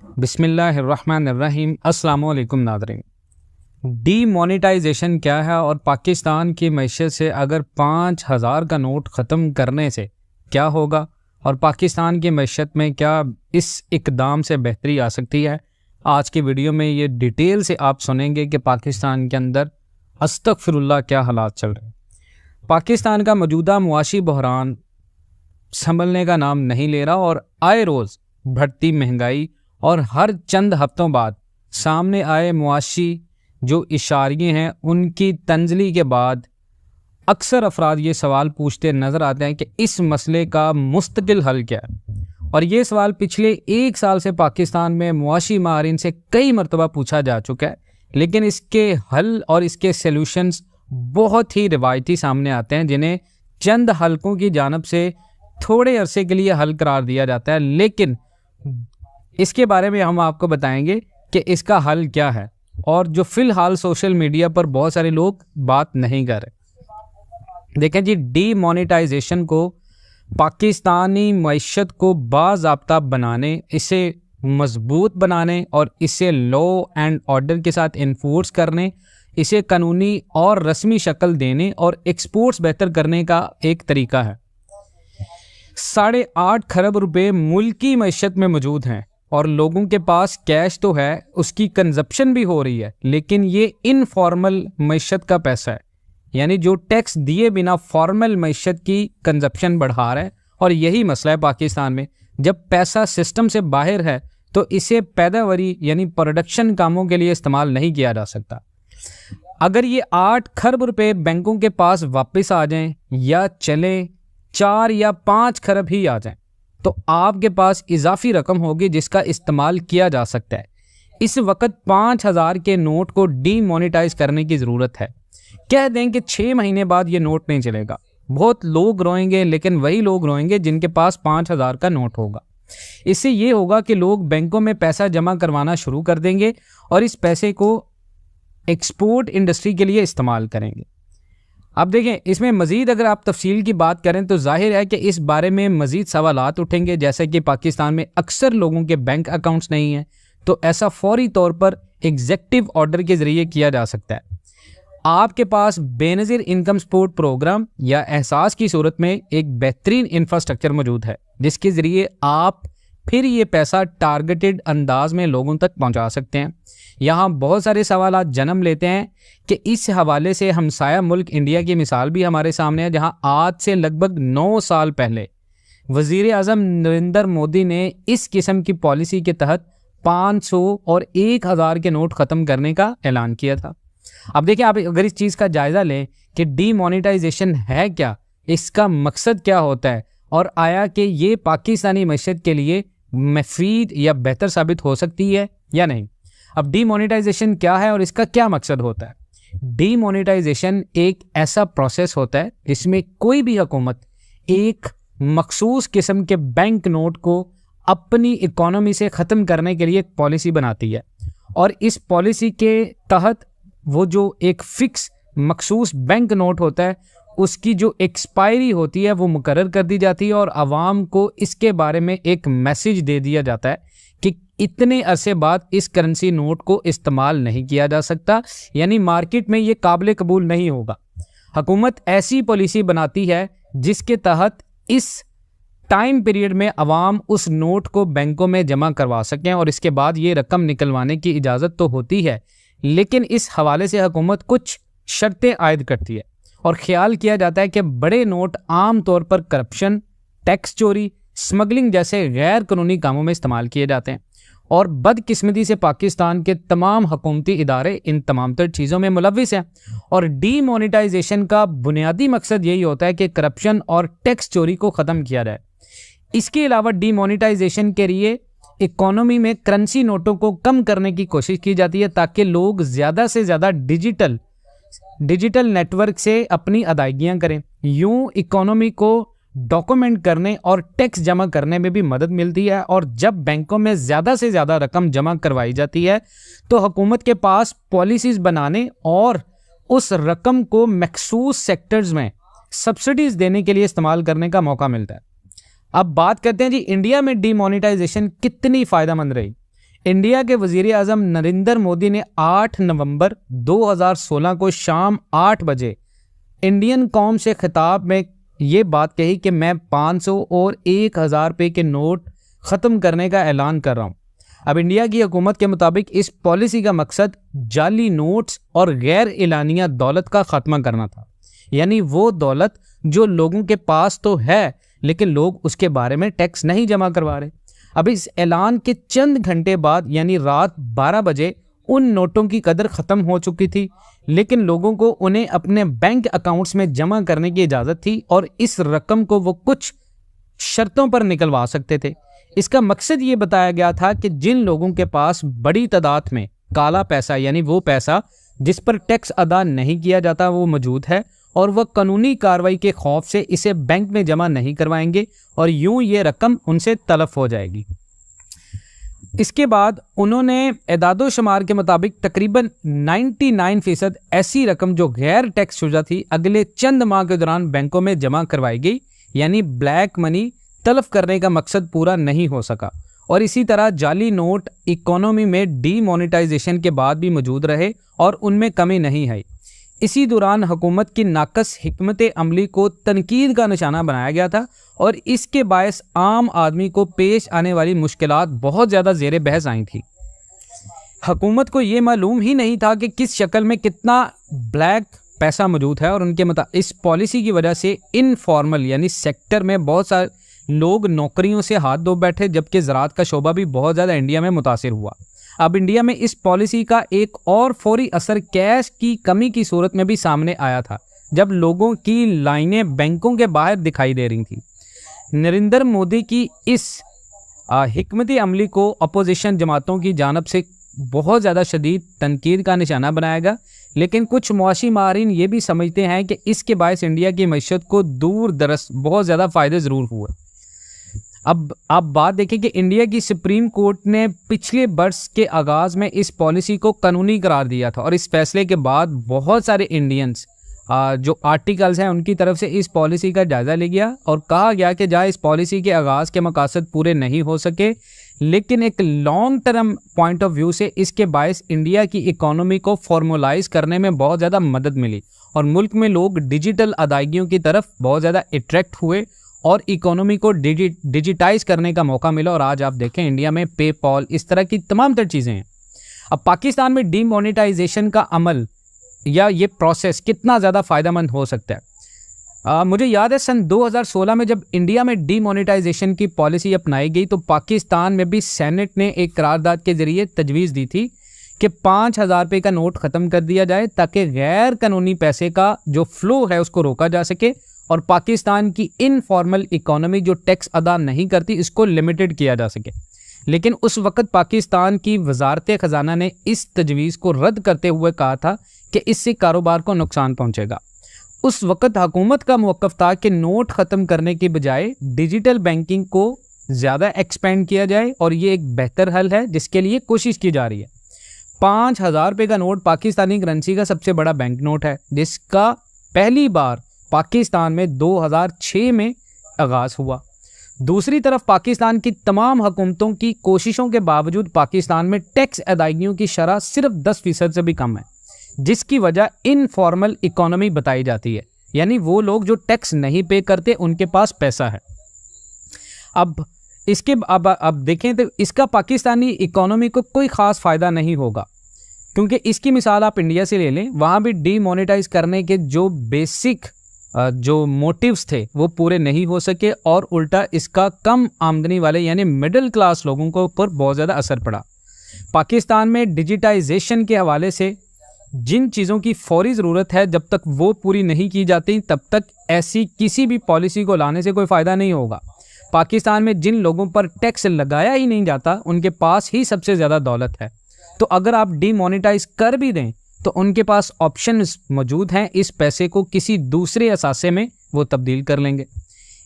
बिस्मिल्लाहिर्रहमानिर्रहीम। अस्सलाम वालेकुम नाज़रीन। डीमोनेटाइजेशन क्या है और पाकिस्तान की मईशत से अगर 5000 का नोट ख़त्म करने से क्या होगा और पाकिस्तान की मईशत में क्या इस इक़दाम से बेहतरी आ सकती है, आज की वीडियो में ये डिटेल से आप सुनेंगे कि पाकिस्तान के अंदर अस्तगफिरुल्लाह क्या हालात चल रहे हैं। पाकिस्तान का मौजूदा मुआशी बहरान संभलने का नाम नहीं ले रहा और आए रोज़ बढ़ती महंगाई और हर चंद हफ्तों बाद सामने आए मुआशी जो इशारे हैं उनकी तंजली के बाद अक्सर अफराद ये सवाल पूछते नज़र आते हैं कि इस मसले का मुस्तकिल हल क्या है। और ये सवाल पिछले 1 साल से पाकिस्तान में मुआशी माहिरीन से कई मरतबा पूछा जा चुका है, लेकिन इसके हल और इसके सॉल्यूशंस बहुत ही रिवायती सामने आते हैं, जिन्हें चंद हलकों की जानिब से थोड़े अरसे के लिए हल करार दिया जाता है। लेकिन इसके बारे में हम आपको बताएंगे कि इसका हल क्या है और जो फ़िलहाल सोशल मीडिया पर बहुत सारे लोग बात नहीं कर रहे। देखें जी, डीमोनेटाइजेशन को पाकिस्तानी मईशत को बाज़ाब्ता बनाने, इसे मजबूत बनाने और इसे लॉ एंड ऑर्डर के साथ इन्फोर्स करने, इसे कानूनी और रस्मी शक्ल देने और एक्सपोर्ट्स बेहतर करने का एक तरीका है। 8.5 खरब रुपए मुल्की मईशत में मौजूद हैं और लोगों के पास कैश तो है, उसकी कंजप्शन भी हो रही है, लेकिन ये इनफॉर्मल मईशत का पैसा है, यानी जो टैक्स दिए बिना फॉर्मल मईशत की कंजप्शन बढ़ा रहा है। और यही मसला है पाकिस्तान में, जब पैसा सिस्टम से बाहर है तो इसे पैदावारी यानी प्रोडक्शन कामों के लिए इस्तेमाल नहीं किया जा सकता। अगर ये 8 खरब रुपए बैंकों के पास वापस आ जाएं या चलें 4 या 5 खरब ही आ जाएं, तो आपके पास इजाफी रकम होगी जिसका इस्तेमाल किया जा सकता है। इस वक्त 5000 के नोट को डीमोनेटाइज करने की ज़रूरत है। कह दें कि 6 महीने बाद ये नोट नहीं चलेगा, बहुत लोग रोएंगे, लेकिन वही लोग रोएंगे जिनके पास 5000 का नोट होगा। इससे ये होगा कि लोग बैंकों में पैसा जमा करवाना शुरू कर देंगे और इस पैसे को एक्सपोर्ट इंडस्ट्री के लिए इस्तेमाल करेंगे। अब देखें, इसमें मज़ीद अगर आप तफसील की बात करें तो जाहिर है कि इस बारे में मज़ीद सवालात उठेंगे, जैसे कि पाकिस्तान में अक्सर लोगों के बैंक अकाउंट्स नहीं हैं, तो ऐसा फौरी तौर पर एग्जेक्टिव ऑर्डर के ज़रिए किया जा सकता है। आपके पास बेनज़ीर इनकम सपोर्ट प्रोग्राम या एहसास की सूरत में एक बेहतरीन इंफ्रास्ट्रक्चर मौजूद है, जिसके ज़रिए आप फिर ये पैसा टारगेटेड अंदाज में लोगों तक पहुंचा सकते हैं। यहाँ बहुत सारे सवाल जन्म लेते हैं कि इस हवाले से हमसाया मुल्क इंडिया की मिसाल भी हमारे सामने है, जहाँ आज से लगभग 9 साल पहले वज़ीर आज़म नरेंद्र मोदी ने इस किस्म की पॉलिसी के तहत 500 और 1000 के नोट ख़त्म करने का ऐलान किया था। अब देखिए, आप अगर इस चीज़ का जायज़ा लें कि डीमोनेटाइजेशन है क्या, इसका मकसद क्या होता है और आया कि ये पाकिस्तानी मईशत के लिए मुफीद या बेहतर साबित हो सकती है या नहीं। अब डीमोनेटाइजेशन क्या है और इसका क्या मकसद होता है। डीमोनेटाइजेशन एक ऐसा प्रोसेस होता है जिसमें कोई भी हुकूमत एक मखसूस किस्म के बैंक नोट को अपनी इकोनॉमी से ख़त्म करने के लिए एक पॉलिसी बनाती है और इस पॉलिसी के तहत वो जो एक फ़िक्स मखसूस बैंक नोट होता है उसकी जो एक्सपायरी होती है वो मुकर्रर कर दी जाती है और आवाम को इसके बारे में एक मैसेज दे दिया जाता है कि इतने अरसे बाद इस करेंसी नोट को इस्तेमाल नहीं किया जा सकता, यानी मार्केट में ये काबिल कबूल नहीं होगा। हुकूमत ऐसी पॉलिसी बनाती है जिसके तहत इस टाइम पीरियड में अवाम उस नोट को बैंकों में जमा करवा सकें और इसके बाद ये रकम निकलवाने की इजाज़त तो होती है, लेकिन इस हवाले से हुकूमत कुछ शर्तें आयद करती है और ख्याल किया जाता है कि बड़े नोट आम तौर पर करप्शन, टैक्स चोरी, स्मगलिंग जैसे गैर कानूनी कामों में इस्तेमाल किए जाते हैं और बदकिस्मती से पाकिस्तान के तमाम हुकूमती इदारे इन तमाम तर चीज़ों में मुलव्विस हैं। और डीमोनेटाइजेशन का बुनियादी मकसद यही होता है कि करप्शन और टैक्स चोरी को ख़त्म किया जाए। इसके अलावा डीमोनेटाइजेशन के लिए इकोनॉमी में करेंसी नोटों को कम करने की कोशिश की जाती है ताकि लोग ज़्यादा से ज़्यादा डिजिटल नेटवर्क से अपनी अदायगियाँ करें। यूँ इकोनॉमी को डॉक्यूमेंट करने और टैक्स जमा करने में भी मदद मिलती है और जब बैंकों में ज़्यादा से ज़्यादा रकम जमा करवाई जाती है तो हुकूमत के पास पॉलिसीज़ बनाने और उस रकम को मखसूस सेक्टर्स में सब्सिडीज़ देने के लिए इस्तेमाल करने का मौका मिलता है। अब बात करते हैं जी इंडिया में डीमोनेटाइजेशन कितनी फ़ायदेमंद रही। इंडिया के वजीर आजम नरेंद्र मोदी ने 8 नवंबर 2016 को शाम 8 बजे इंडियन कौम से खिताब में ये बात कही कि मैं 500 और 1000 रुपये के नोट ख़त्म करने का ऐलान कर रहा हूँ। अब इंडिया की हुकूमत के मुताबिक इस पॉलिसी का मकसद जाली नोट्स और गैर एलानिया दौलत का खात्मा करना था, यानी वो दौलत जो लोगों के पास तो है लेकिन लोग उसके बारे में टैक्स नहीं जमा करवा रहे। अब इस ऐलान के चंद घंटे बाद यानी रात 12 बजे उन नोटों की कदर ख़त्म हो चुकी थी, लेकिन लोगों को उन्हें अपने बैंक अकाउंट्स में जमा करने की इजाज़त थी और इस रकम को वो कुछ शर्तों पर निकलवा सकते थे। इसका मकसद ये बताया गया था कि जिन लोगों के पास बड़ी तादाद में काला पैसा यानी वो पैसा जिस पर टैक्स अदा नहीं किया जाता वो मौजूद है और वह कानूनी कार्रवाई के खौफ से इसे बैंक में जमा नहीं करवाएंगे और यूं ये रकम उनसे तलफ हो जाएगी। इसके बाद उन्होंने एदादो शुमार के मुताबिक तकरीबन 99% ऐसी रकम जो गैर टैक्स शुदा थी अगले चंद माह के दौरान बैंकों में जमा करवाई गई, यानी ब्लैक मनी तलफ करने का मकसद पूरा नहीं हो सका। और इसी तरह जाली नोट इकोनॉमी में डीमोनेटाइजेशन के बाद भी मौजूद रहे और उनमें कमी नहीं आई। इसी दौरान हुकूमत की नाकस हिकमत अमली को तनकीद का निशाना बनाया गया था और इसके बायस आम आदमी को पेश आने वाली मुश्किलात बहुत ज़्यादा ज़ेरे बहस आई थी। हुकूमत को ये मालूम ही नहीं था कि किस शक्ल में कितना ब्लैक पैसा मौजूद है और उनके इस पॉलिसी की वजह से इनफॉर्मल यानी सेक्टर में बहुत सारे लोग नौकरियों से हाथ धो बैठे, जबकि ज़राअत का शोबा भी बहुत ज़्यादा इंडिया में मुतासिर हुआ। अब इंडिया में इस पॉलिसी का एक और फौरी असर कैश की कमी की सूरत में भी सामने आया था, जब लोगों की लाइनें बैंकों के बाहर दिखाई दे रही थी। नरेंद्र मोदी की इस हिकमत अमली को अपोजिशन जमातों की जानब से बहुत ज़्यादा शदीद तनकीद का निशाना बनाएगा, लेकिन कुछ मुआशी माहिरीन ये भी समझते हैं कि इसके बायस इंडिया की मईशत को दूर दरस बहुत ज़्यादा फ़ायदे ज़रूर हुए। अब आप बात देखें कि इंडिया की सुप्रीम कोर्ट ने पिछले बरस के आगाज़ में इस पॉलिसी को कानूनी करार दिया था और इस फैसले के बाद बहुत सारे इंडियंस जो आर्टिकल्स हैं उनकी तरफ से इस पॉलिसी का जायज़ा ले गया और कहा गया कि जहाँ इस पॉलिसी के आगाज़ के मकासद पूरे नहीं हो सके, लेकिन एक long term point of view से इसके बायस इंडिया की इकोनॉमी को फॉर्मलाइज करने में बहुत ज़्यादा मदद मिली और मुल्क में लोग डिजिटल अदायगियों की तरफ बहुत ज़्यादा अट्रैक्ट हुए और इकोनॉमी को डिजिटाइज करने का मौका मिला। और आज आप देखें इंडिया में पेपॉल इस तरह की तमाम तर चीज़ें हैं। अब पाकिस्तान में डीमोनेटाइजेशन का अमल या ये प्रोसेस कितना ज़्यादा फ़ायदेमंद हो सकता है। मुझे याद है सन 2016 में जब इंडिया में डीमोनेटाइजेशन की पॉलिसी अपनाई गई तो पाकिस्तान में भी सेनेट ने एक करारदाद के ज़रिए तजवीज़ दी थी कि 5000 रुपये का नोट ख़त्म कर दिया जाए ताकि गैर कानूनी पैसे का जो फ्लो है उसको रोका जा सके और पाकिस्तान की इनफॉर्मल इकोनॉमी जो टैक्स अदा नहीं करती इसको लिमिटेड किया जा सके। लेकिन उस वक़्त पाकिस्तान की वजारत ख़जाना ने इस तजवीज़ को रद्द करते हुए कहा था कि इससे कारोबार को नुकसान पहुंचेगा। उस वक़्त हुकूमत का मौक़िफ़ था कि नोट ख़त्म करने की बजाय डिजिटल बैंकिंग को ज़्यादा एक्सपेंड किया जाए और ये एक बेहतर हल है जिसके लिए कोशिश की जा रही है। 5000 रुपये का नोट पाकिस्तानी करेंसी का सबसे बड़ा बैंक नोट है, जिसका पहली बार पाकिस्तान में 2006 में आगाज़ हुआ। दूसरी तरफ पाकिस्तान की तमाम हुकूमतों की कोशिशों के बावजूद पाकिस्तान में टैक्स अदायगियों की शरह सिर्फ 10% से भी कम है, जिसकी वजह इनफॉर्मल इकोनॉमी बताई जाती है, यानी वो लोग जो टैक्स नहीं पे करते उनके पास पैसा है। अब देखें तो इसका पाकिस्तानी इकोनॉमी को कोई ख़ास फ़ायदा नहीं होगा, क्योंकि इसकी मिसाल आप इंडिया से ले लें, वहाँ भी डीमोनेटाइज करने के जो बेसिक जो मोटिव्स थे वो पूरे नहीं हो सके और उल्टा इसका कम आमदनी वाले यानी मिडिल क्लास लोगों को ऊपर बहुत ज़्यादा असर पड़ा। पाकिस्तान में डिजिटाइजेशन के हवाले से जिन चीज़ों की फौरी ज़रूरत है, जब तक वो पूरी नहीं की जाती तब तक ऐसी किसी भी पॉलिसी को लाने से कोई फ़ायदा नहीं होगा। पाकिस्तान में जिन लोगों पर टैक्स लगाया ही नहीं जाता उनके पास ही सबसे ज़्यादा दौलत है, तो अगर आप डीमोनेटाइज कर भी दें तो उनके पास ऑप्शंस मौजूद हैं, इस पैसे को किसी दूसरे असासे में वो तब्दील कर लेंगे।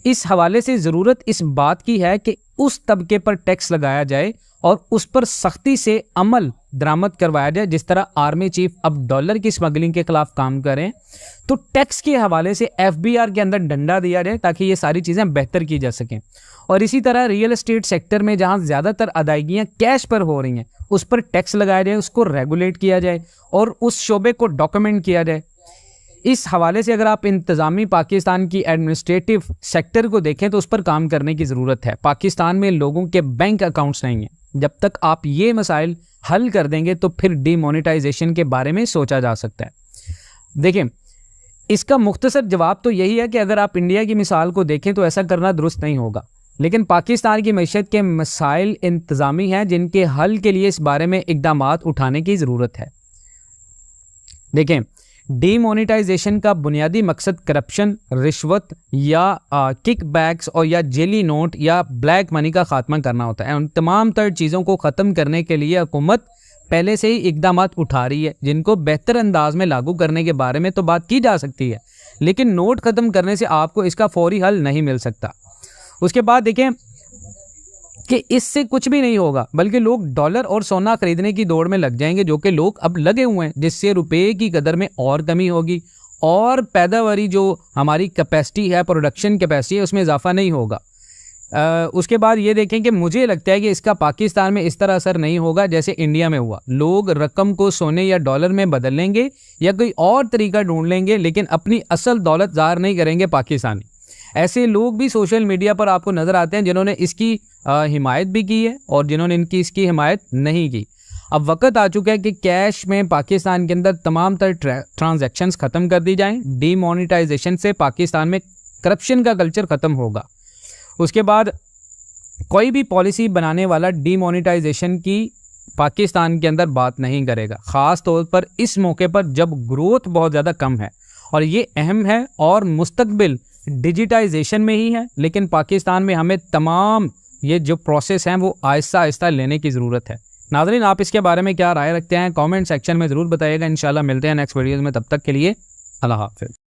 इस हवाले से ज़रूरत इस बात की है कि उस तबके पर टैक्स लगाया जाए और उस पर सख्ती से अमल दरामद करवाया जाए। जिस तरह आर्मी चीफ अब डॉलर की स्मगलिंग के खिलाफ काम करें, तो टैक्स के हवाले से एफबीआर के अंदर डंडा दिया जाए ताकि ये सारी चीज़ें बेहतर की जा सकें। और इसी तरह रियल एस्टेट सेक्टर में जहां ज़्यादातर अदायगियां कैश पर हो रही हैं, उस पर टैक्स लगाया जाए, उसको रेगुलेट किया जाए और उस शोबे को डॉक्यूमेंट किया जाए। इस हवाले से अगर आप इंतज़ामी पाकिस्तान की एडमिनिस्ट्रेटिव सेक्टर को देखें तो उस पर काम करने की ज़रूरत है। पाकिस्तान में लोगों के बैंक अकाउंट्स नहीं हैं। जब तक आप ये मसाइल हल कर देंगे तो फिर डीमोनेटाइजेशन के बारे में सोचा जा सकता है। देखिए, इसका मुख्तसर जवाब तो यही है कि अगर आप इंडिया की मिसाल को देखें तो ऐसा करना दुरुस्त नहीं होगा, लेकिन पाकिस्तान की मईशत के मसाइल इंतज़ामी हैं जिनके हल के लिए इस बारे में इक़दामात उठाने की ज़रूरत है। देखें, डीमोनेटाइजेशन का बुनियादी मकसद करप्शन, रिश्वत या किकबैक्स और या जेली नोट या ब्लैक मनी का खात्मा करना होता है। उन तमाम तर चीज़ों को ख़त्म करने के लिए हुकूमत पहले से ही इक़दामात उठा रही है, जिनको बेहतर अंदाज में लागू करने के बारे में तो बात की जा सकती है, लेकिन नोट ख़त्म करने से आपको इसका फौरी हल नहीं मिल सकता। उसके बाद देखें कि इससे कुछ भी नहीं होगा, बल्कि लोग डॉलर और सोना खरीदने की दौड़ में लग जाएंगे, जो कि लोग अब लगे हुए हैं, जिससे रुपए की कदर में और कमी होगी और पैदावारी जो हमारी कैपेसिटी है, प्रोडक्शन कैपेसिटी है, उसमें इजाफा नहीं होगा। उसके बाद ये देखें कि मुझे लगता है कि इसका पाकिस्तान में इस तरह असर नहीं होगा जैसे इंडिया में हुआ। लोग रकम को सोने या डॉलर में बदल लेंगे या कोई और तरीका ढूंढ लेंगे, लेकिन अपनी असल दौलत ज़ाहिर नहीं करेंगे पाकिस्तानी। ऐसे लोग भी सोशल मीडिया पर आपको नज़र आते हैं जिन्होंने इसकी हिमायत भी की है और जिन्होंने इसकी हिमायत नहीं की। अब वक्त आ चुका है कि कैश में पाकिस्तान के अंदर तमाम तर ट्रांजैक्शंस ख़त्म कर दी जाएं। डीमोनेटाइजेशन से पाकिस्तान में करप्शन का कल्चर ख़त्म होगा। उसके बाद कोई भी पॉलिसी बनाने वाला डीमोनेटाइजेशन की पाकिस्तान के अंदर बात नहीं करेगा, ख़ास तौर पर इस मौके पर जब ग्रोथ बहुत ज़्यादा कम है। और ये अहम है और मुस्तकबिल डिजिटाइजेशन में ही है, लेकिन पाकिस्तान में हमें तमाम ये जो प्रोसेस हैं वो आहिस्ता आहिस्ता लेने की ज़रूरत है। नाज़रीन, आप इसके बारे में क्या राय रखते हैं कमेंट सेक्शन में ज़रूर बताइएगा। इंशाल्लाह मिलते हैं नेक्स्ट वीडियोज़ में, तब तक के लिए अल्लाह हाफ़िज़।